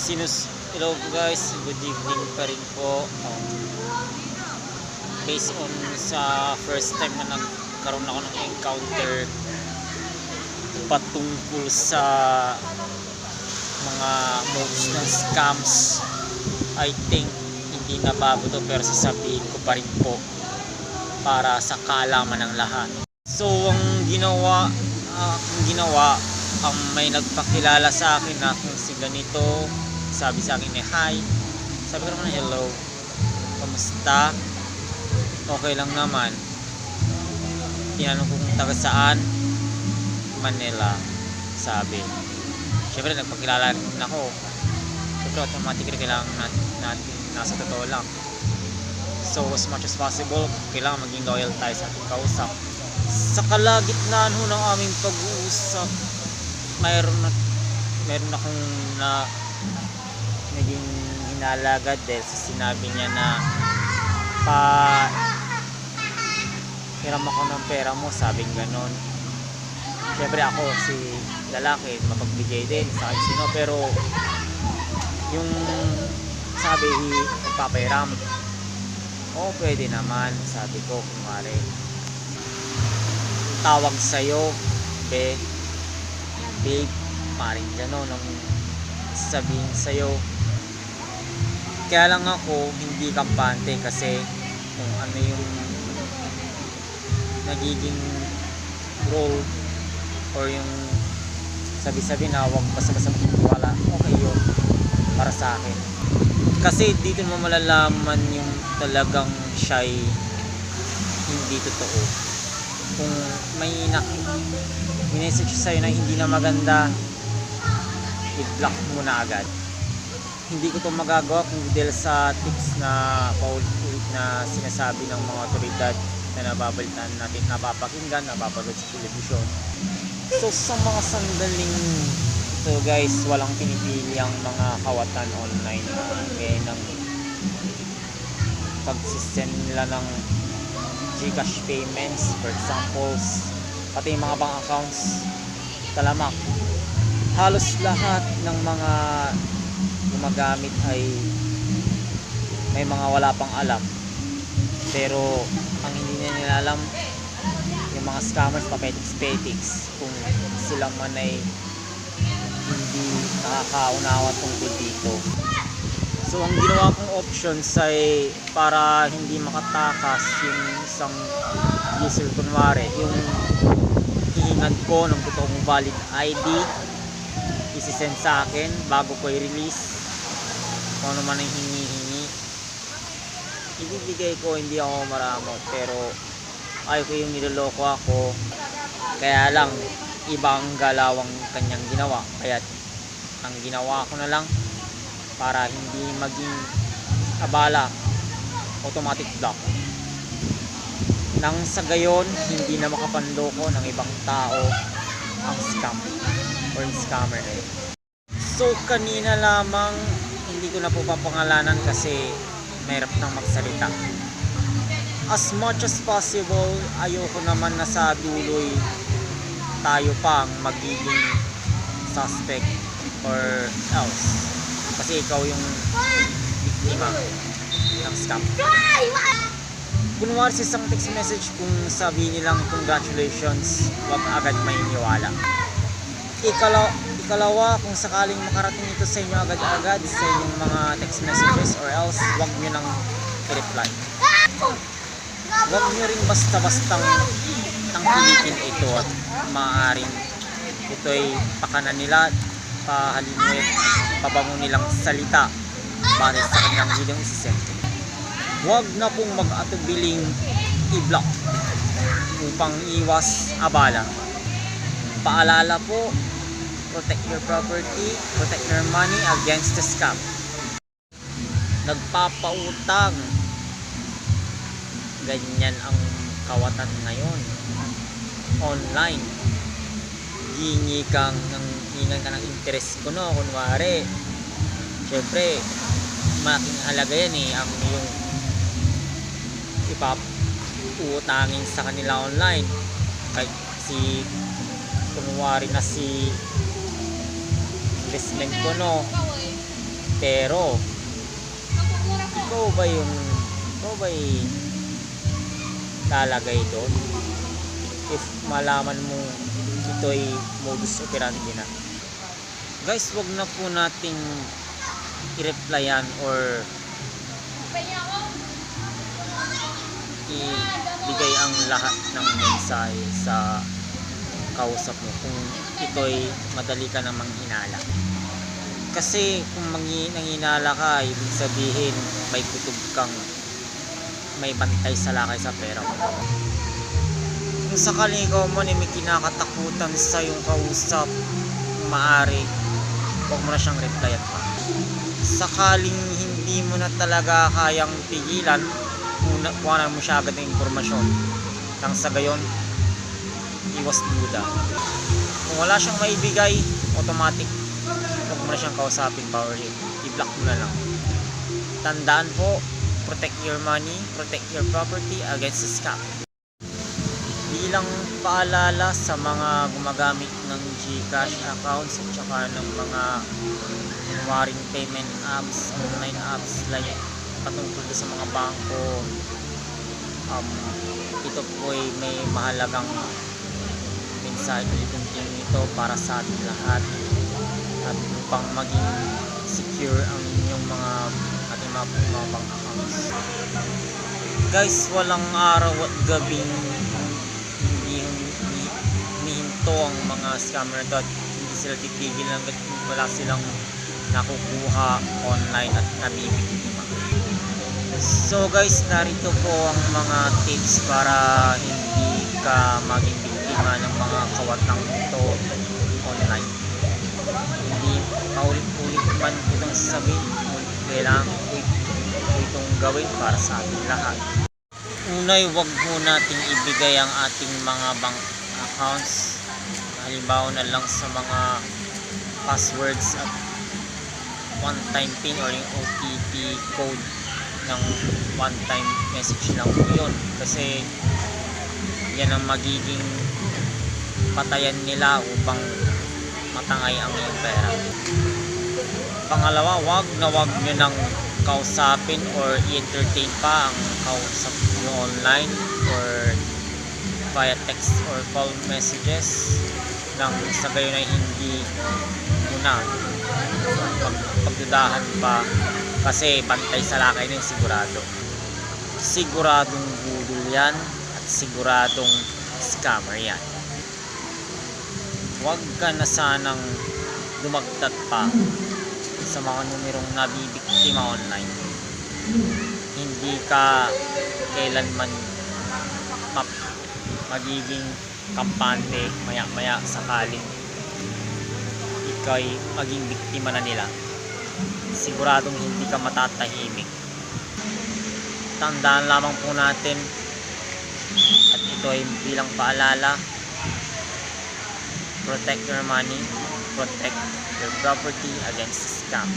Hello guys, good evening pa rin po. Based on sa first time na nagkaroon ako ng encounter patungkol sa mga modes ng scams, I think hindi na bago to, pero sasabihin ko pa rin po para sa kaalaman ng lahat. So ang ginawa may nagpakilala sa akin na kung si ganito, sabi sa akin hi, sabi ko naman hello, kamusta, okay lang naman. Tinanong ko kung taga saan, Manila, sabi. Syempre nagpakilala rin ako, syempre automatically kailangan natin nasa totoo lang. So as much as possible, kailangan maging loyal tayo sa ating kausap. Sa kalagitnaan ho ng aming pag-uusap, mayroon akong naging hinalagad dahil sa sinabi niya na hiram ako ng pera mo, sabing ganon. Siyempre ako si lalaki, mapagbigay din sa akin sino, pero yung sabi magpapahiram, pwede naman, sabi ko, kumare tawag sa'yo babe, maring gano'n ang sabihin sa'yo. Kaya lang ako hindi kampante kasi kung ano yung nagiging role or yung sabi-sabi na huwag basta-basta magtiwala, okay yun para sa akin. Kasi dito mo malalaman yung talagang siya'y hindi totoo. Kung may message sa'yo na hindi na maganda, i-block mo na agad. Hindi ko ito magagawa kung dahil sa tips na paulit-ulit na sinasabi ng mga otoridad na nababalitaan natin, napapakinggan, napapanood sa telebisyon. So sa mga sandaling ito guys, walang pinipili ang mga kawatan online na ng pagsisend nila ng Gcash payments, for example, pati yung mga bank accounts, talamak. Halos lahat ng mga gumagamit ay may mga wala pang alam. Pero ang hindi nila alam, yung mga scammers, papetiks-petiks, kung sila man ay hindi nakakaunawa tungkol dito. So ang ginawa kong options ay para hindi makatakas yung isang user, kunwari yung hihingan ko ng totoong valid ID, isisend sa akin bago ko i-release. Kung ano man ang hinihingi, ibibigay ko, hindi ako maramot, pero ayaw ko yung niloloko ako. Kaya lang ibang galawang kanyang ginawa, kaya ang ginawa ko na lang para hindi maging abala, automatic block. Nang sa gayon, hindi na makapanloko ng ibang tao ang scam or scammer na yun. So kanina lamang, hindi ko na po papangalanan kasi mahirap nang magsalita. As much as possible, ayoko naman na sa duloy tayo pang magiging suspect or else. Kasi ikaw yung biktima ng scam. Kunwari sa isang text message, kung sabihin nilang congratulations, huwag agad maniniwala. Ikalawa, kung sakaling makarating ito sa inyo agad-agad sa inyong mga text messages or else, huwag nyo nang i-reply. Huwag nyo rin basta-bastang tangkilikin ito at maaaring ito'y pakanan nila, pahalimit, pabango nilang salita base sa kanyang hilang isisend. Huwag na pong mag-atubiling i-block upang iwas abala. Paalala po, protect your property, protect your money against the scam. Nagpapautang, ganyan ang kawatan ngayon online. Hingan ka ng interest ko, no? Kunwari, syempre malaking halaga yan ang yung ipapuutangin sa kanila online. Kahit kunwari na si investment ko, no, Pero ikaw ba lalagay doon if malaman mo ito'y modus operandi na? Guys, wag na po nating i-replyan or ibigay ang lahat ng mensahe sa kausap mo kung ito'y madali ka namang hinala. Kasi kung nanghinala ka, ibig sabihin may kutob kang may bantay sa lakay sa pera mo. Kung sakaling ikaw man may kinakatakutan sa yung kausap, maaari huwag mo na siyang replyan pa. Sakaling hindi mo na talaga kayang pigilan, kuhanan mo siya agad ng impormasyon. Nang sa gayon, iwas duda. Kung wala siyang maibigay, automatic huwag mo na siyang kausapin pa or i-block mo na lang. Tandaan po, protect your money, protect your property against scam. Bilang paalala sa mga gumagamit ng GCash accounts at saka ng mga waring payment apps, online apps like patungkol sa mga bangko, ito po ay may mahalagang mensahe ulit-ulit nito para sa ating lahat at upang maging secure ang inyong mga ating mga bank accounts. Guys, walang araw at gabing hindi humihinto ang mga scammer at hindi sila titigil hanggat wala silang nakukuha online at nabibiktima. So guys, narito po ang mga tips para hindi ka maging biktima ng mga kawatang ito online. Hindi paulit-ulit man itong sasabihin, kailangan ko itong gawin para sa ating lahat. Unay, huwag mo nating ibigay ang ating mga bank accounts, halimbawa na lang sa mga passwords at one-time pin or yung OTP code ng one-time message lang po yun, kasi yan ang magiging patayan nila upang matangay ang iyong pera. Pangalawa, wag nyo nang kausapin or i-entertain pa ang kausap nyo online or via text or call messages nang sa gayon ay hindi muna pagdudahan pa, kasi bantay sa lakay ng siguradong budol yan at siguradong scammer yan. Huwag ka na sanang dumagdag pa sa mga numerong nabibiktima online. Hindi ka kailanman magiging kampante maya-maya sakaling ika'y maging biktima na nila. Siguradong hindi ka matatahimik. Tandaan lamang po natin, at ito ay bilang paalala, protect your money, protect your property against scam.